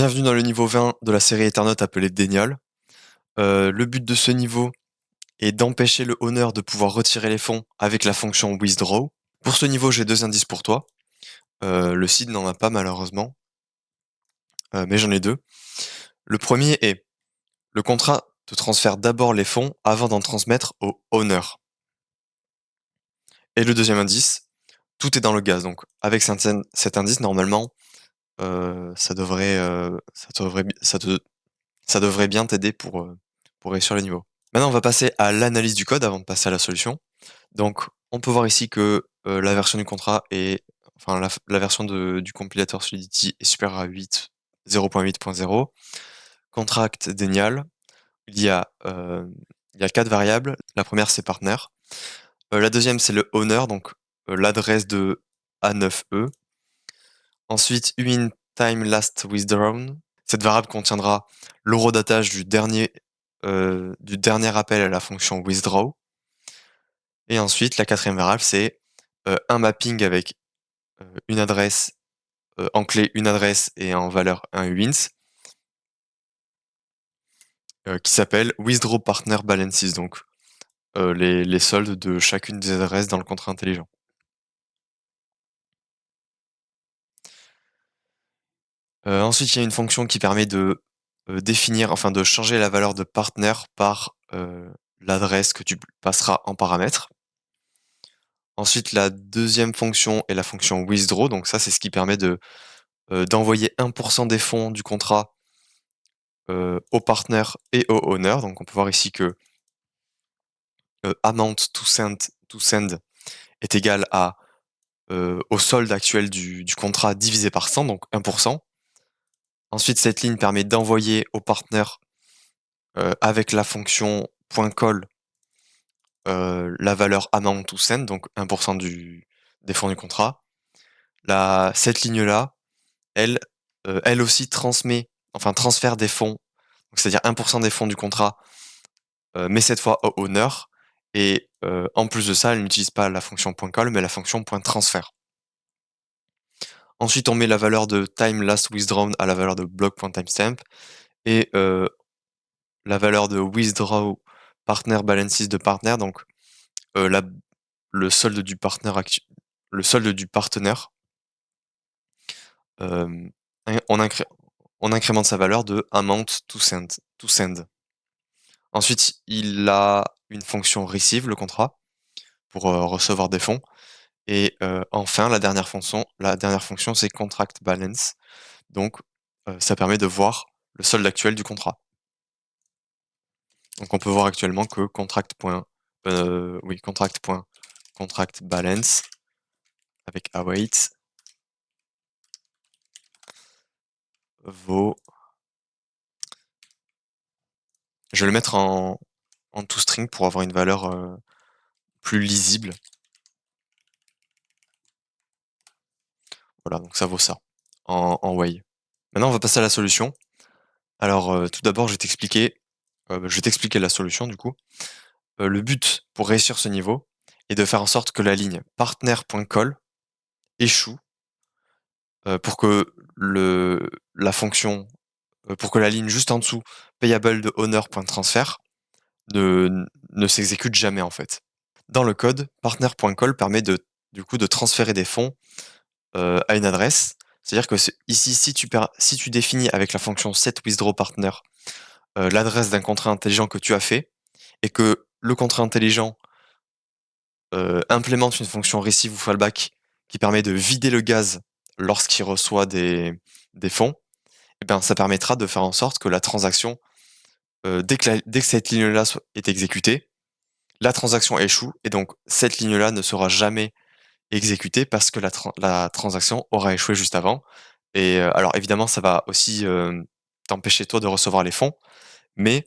Bienvenue dans le niveau 20 de la série Ethernaut appelé Denial. Le but de ce niveau est d'empêcher le owner de pouvoir retirer les fonds avec la fonction withdraw. Pour ce niveau, j'ai 2 indices pour toi. Le seed n'en a pas malheureusement, mais j'en ai 2. Le premier est: le contrat te transfère d'abord les fonds avant d'en transmettre au owner. Et le deuxième indice: tout est dans le gaz. Donc avec cet indice, normalement, ça devrait bien t'aider pour réussir le niveau. Maintenant, on va passer à l'analyse du code avant de passer à la solution. Donc, on peut voir ici que la version du contrat est, enfin la version du compilateur Solidity est supérieure à 0.8.0. Contract Denial, il y a 4 variables. La première, c'est partner. La deuxième, c'est le owner, donc l'adresse de A9E. Ensuite, uint time last withdrawn. Cette variable contiendra l'horodatage du dernier appel à la fonction withdraw. Et ensuite, la quatrième variable, c'est un mapping avec une adresse, en clé une adresse et en valeur un uint, qui s'appelle withdraw partner balances, donc les soldes de chacune des adresses dans le contrat intelligent. Ensuite, il y a une fonction qui permet de définir, enfin de changer la valeur de partner par l'adresse que tu passeras en paramètre. Ensuite, la deuxième fonction est la fonction withdraw, donc ça, c'est ce qui permet d'envoyer 1% des fonds du contrat au partner et au owner. Donc on peut voir ici que amount to send est égal au solde actuel du contrat divisé par 100, donc 1%. Ensuite, cette ligne permet d'envoyer au partner avec la fonction .call la valeur amount to send, donc 1% des fonds du contrat. Cette ligne-là, elle aussi transfère des fonds, c'est-à-dire 1% des fonds du contrat, mais cette fois au owner. Et en plus de ça, elle n'utilise pas la fonction .call, mais la fonction .transfer. Ensuite, on met la valeur de time last withdrawn à la valeur de block.timestamp et la valeur de withdraw partner balances de partner, donc le solde du partenaire on, on incrémente sa valeur de amount to send. Ensuite, il a une fonction receive, le contrat, pour recevoir des fonds. Et enfin, la dernière fonction, c'est contract balance. Donc, ça permet de voir le solde actuel du contrat. Donc, on peut voir actuellement que contract balance avec await vaut. Je vais le mettre en toString pour avoir une valeur plus lisible. Voilà, donc ça vaut ça en way. Maintenant, on va passer à la solution. Alors, tout d'abord, je vais t'expliquer la solution du coup. Le but pour réussir ce niveau est de faire en sorte que la ligne partner.call échoue pour que pour que la ligne juste en dessous, payable de owner.transfer, ne s'exécute jamais en fait. Dans le code, partner.call permet du coup de transférer des fonds à une adresse. C'est-à-dire que ici, si tu définis avec la fonction setWithdrawPartner l'adresse d'un contrat intelligent que tu as fait, et que le contrat intelligent implémente une fonction receive ou fallback qui permet de vider le gaz lorsqu'il reçoit des fonds, et bien ça permettra de faire en sorte que la transaction, dès que cette ligne-là est exécutée, la transaction échoue, et donc cette ligne-là ne sera jamais exécutée parce que la transaction aura échoué juste avant. Et alors évidemment, ça va aussi t'empêcher toi de recevoir les fonds, mais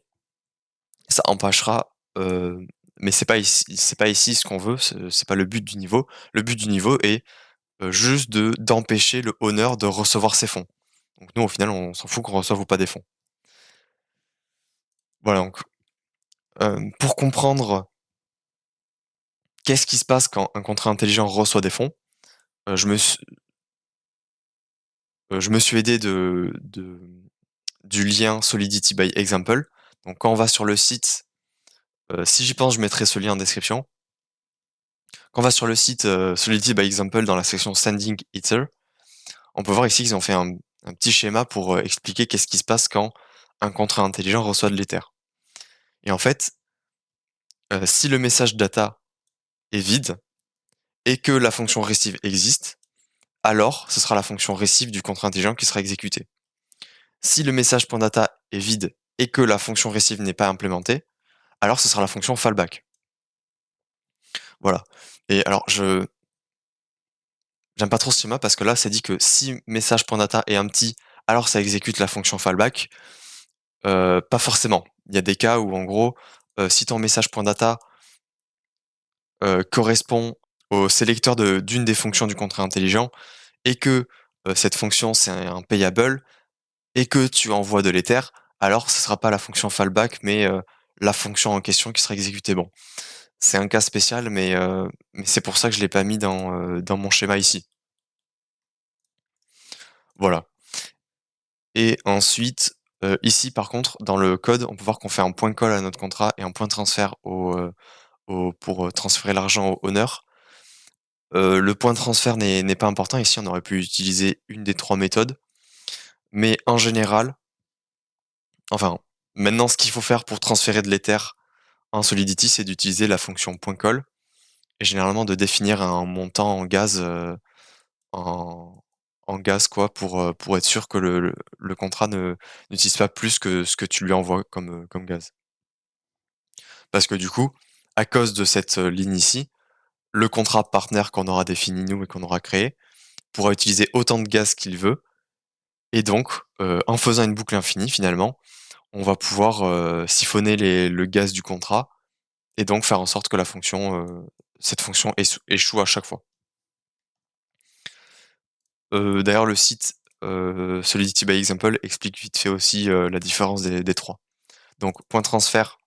ça empêchera. Mais c'est pas ici ce qu'on veut, c'est pas le but du niveau. Le but du niveau est juste d'empêcher le owner de recevoir ses fonds. Donc nous, au final, on s'en fout qu'on reçoive ou pas des fonds. Voilà, donc pour comprendre qu'est-ce qui se passe quand un contrat intelligent reçoit des fonds, je me suis je me suis aidé du lien Solidity by Example. Donc quand on va sur le site, si j'y pense, je mettrai ce lien en description. Quand on va sur le site Solidity by Example dans la section Sending Ether, on peut voir ici qu'ils ont fait un petit schéma pour expliquer qu'est-ce qui se passe quand un contrat intelligent reçoit de l'Ether. Et en fait, si le message data est vide et que la fonction receive existe, alors ce sera la fonction receive du contrat intelligent qui sera exécutée. Si le message .data est vide et que la fonction receive n'est pas implémentée, alors ce sera la fonction fallback. Voilà. Et alors, j'aime pas trop ce schéma parce que là, c'est dit que si message.data est empty, alors ça exécute la fonction fallback. Pas forcément. Il y a des cas où, en gros, si ton message.data correspond au sélecteur d'une des fonctions du contrat intelligent et que cette fonction, c'est un payable et que tu envoies de l'Ether, alors ce sera pas la fonction fallback, mais la fonction en question qui sera exécutée. Bon, c'est un cas spécial, mais c'est pour ça que je l'ai pas mis dans mon schéma ici. Voilà. Et ensuite, ici, par contre, dans le code, on peut voir qu'on fait un point call à notre contrat et un point transfert pour transférer l'argent au owner. Le point transfert n'est pas important. Ici, on aurait pu utiliser une des 3 méthodes. Mais en général, enfin, maintenant, ce qu'il faut faire pour transférer de l'Ether en Solidity, c'est d'utiliser la fonction point call et généralement de définir un montant en gaz, en en gaz quoi pour être sûr que le contrat n'utilise pas plus que ce que tu lui envoies comme gaz. Parce que du coup, à cause de cette, ligne ici, le contrat partenaire qu'on aura défini nous et qu'on aura créé, pourra utiliser autant de gaz qu'il veut et donc, en faisant une boucle infinie finalement, on va pouvoir, siphonner le gaz du contrat et donc faire en sorte que cette fonction échoue à chaque fois. D'ailleurs le site, Solidity by Example explique vite fait aussi, la différence des 3. Donc point transfert,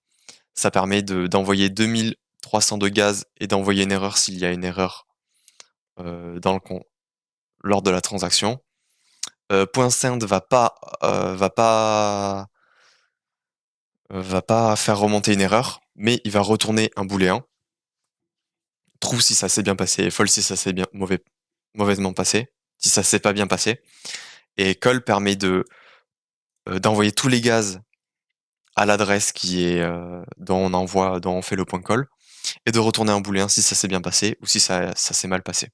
ça permet d'envoyer 2300 de gaz et d'envoyer une erreur s'il y a une erreur, dans le con lors de la transaction. Point send va pas faire remonter une erreur, mais il va retourner un booléen. True si ça s'est bien passé, false si ça s'est mauvaisement passé, si ça s'est pas bien passé. Et call permet d'envoyer tous les gaz à l'adresse dont on fait le point call, et de retourner un booléen si ça s'est bien passé ou si ça s'est mal passé.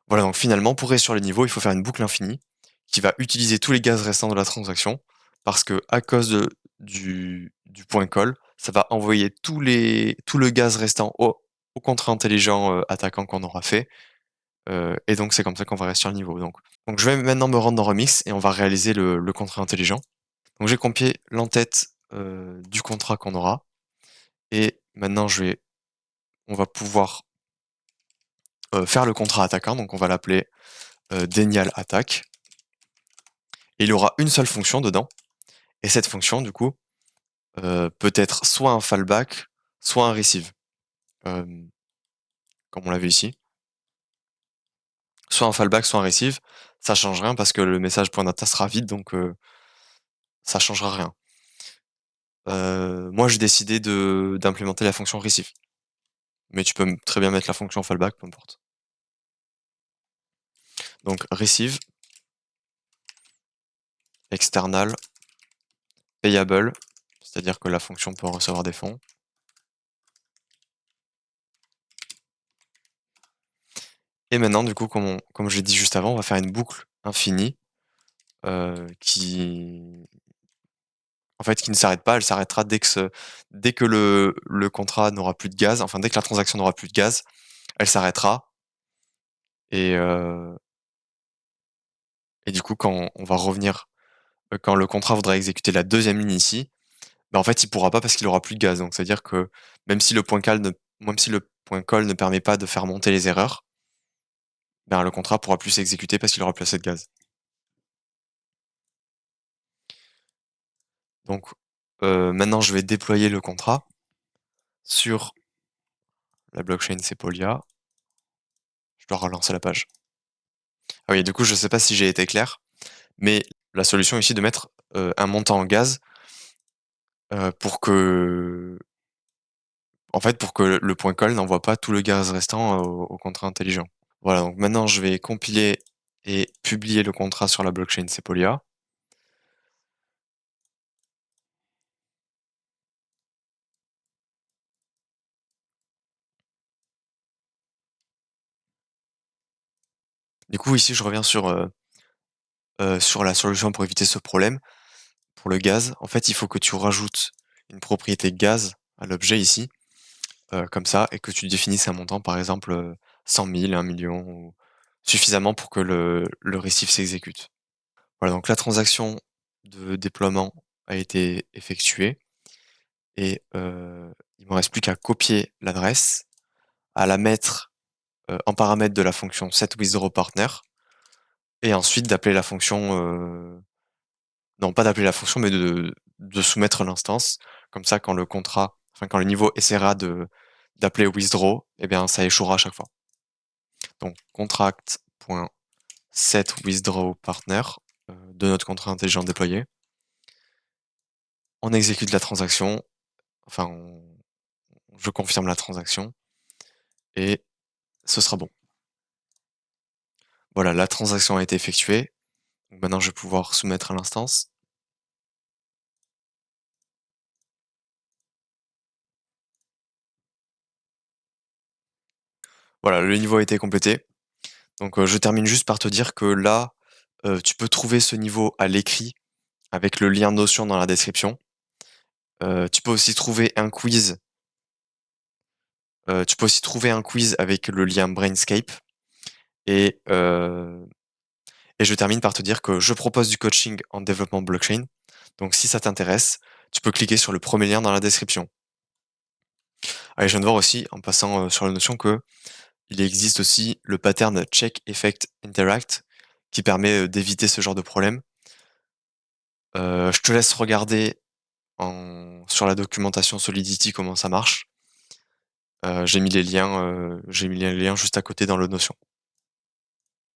Voilà, donc finalement, pour réussir le niveau, il faut faire une boucle infinie qui va utiliser tous les gaz restants de la transaction parce que à cause du point call, ça va envoyer tout le gaz restant au contrat intelligent attaquant qu'on aura fait. Et donc c'est comme ça qu'on va réussir le niveau. Donc je vais maintenant me rendre dans Remix et on va réaliser le contrat intelligent. Donc j'ai copié l'entête du contrat qu'on aura. Et maintenant on va pouvoir faire le contrat attaquant. Donc on va l'appeler Denial Attack. Et il y aura une seule fonction dedans. Et cette fonction, du coup, peut être soit un fallback, soit un receive. Euh, Comme on l'a vu ici. Soit un fallback, soit un receive. Ça change rien parce que le message .data sera vide, donc ça changera rien. Moi, j'ai décidé d'implémenter la fonction receive. Mais tu peux très bien mettre la fonction fallback, peu importe. Donc receive, external, payable, c'est-à-dire que la fonction peut recevoir des fonds. Et maintenant, du coup, comme je l'ai dit juste avant, on va faire une boucle infinie qui ne s'arrête pas. Elle s'arrêtera dès que le contrat n'aura plus de gaz, enfin dès que la transaction n'aura plus de gaz, elle s'arrêtera. Et, euh, et du coup, quand on va revenir, quand le contrat voudra exécuter la deuxième ligne ici, bah en fait, il pourra pas parce qu'il aura plus de gaz. Donc, c'est-à-dire que même si le point call ne permet pas de faire monter les erreurs, ben, le contrat pourra plus s'exécuter parce qu'il aura plus assez de gaz. Donc, maintenant, je vais déployer le contrat sur la blockchain Sepolia. Je dois relancer la page. Ah oui, du coup, je sais pas si j'ai été clair, Mais la solution ici de mettre, un montant en gaz, pour que en fait, pour que le point call n'envoie pas tout le gaz restant au contrat intelligent. Voilà, donc maintenant je vais compiler et publier le contrat sur la blockchain Sepolia. Du coup, ici, je reviens sur la solution pour éviter ce problème. Pour le gaz, en fait, il faut que tu rajoutes une propriété gaz à l'objet ici, comme ça, et que tu définisses un montant, par exemple, 100 000, 1 million, ou suffisamment pour que le récif s'exécute. Voilà, donc la transaction de déploiement a été effectuée et il me reste plus qu'à copier l'adresse, à la mettre, en paramètre de la fonction setWithdrawPartner et ensuite d'appeler la fonction, non, pas d'appeler la fonction, mais de soumettre l'instance. Comme ça, quand le contrat, enfin, quand le niveau essaiera d'appeler withdraw, eh bien, ça échouera à chaque fois. Donc, contract.setWithdrawPartner de notre contrat intelligent déployé. On exécute la transaction, enfin, je confirme la transaction et ce sera bon. Voilà, la transaction a été effectuée. Donc maintenant, je vais pouvoir soumettre à l'instance. Voilà, le niveau a été complété. Donc, je termine juste par te dire que là, tu peux trouver ce niveau à l'écrit avec le lien Notion dans la description. Tu peux aussi trouver un quiz. Tu peux aussi trouver un quiz avec le lien Brainscape. Et, euh, et je termine par te dire que je propose du coaching en développement blockchain. Donc, si ça t'intéresse, tu peux cliquer sur le premier lien dans la description. Allez, je viens de voir aussi, en passant sur la notion, que il existe aussi le pattern Check Effect Interact qui permet d'éviter ce genre de problème. Je te laisse regarder sur la documentation Solidity comment ça marche. J'ai mis les liens juste à côté dans le Notion.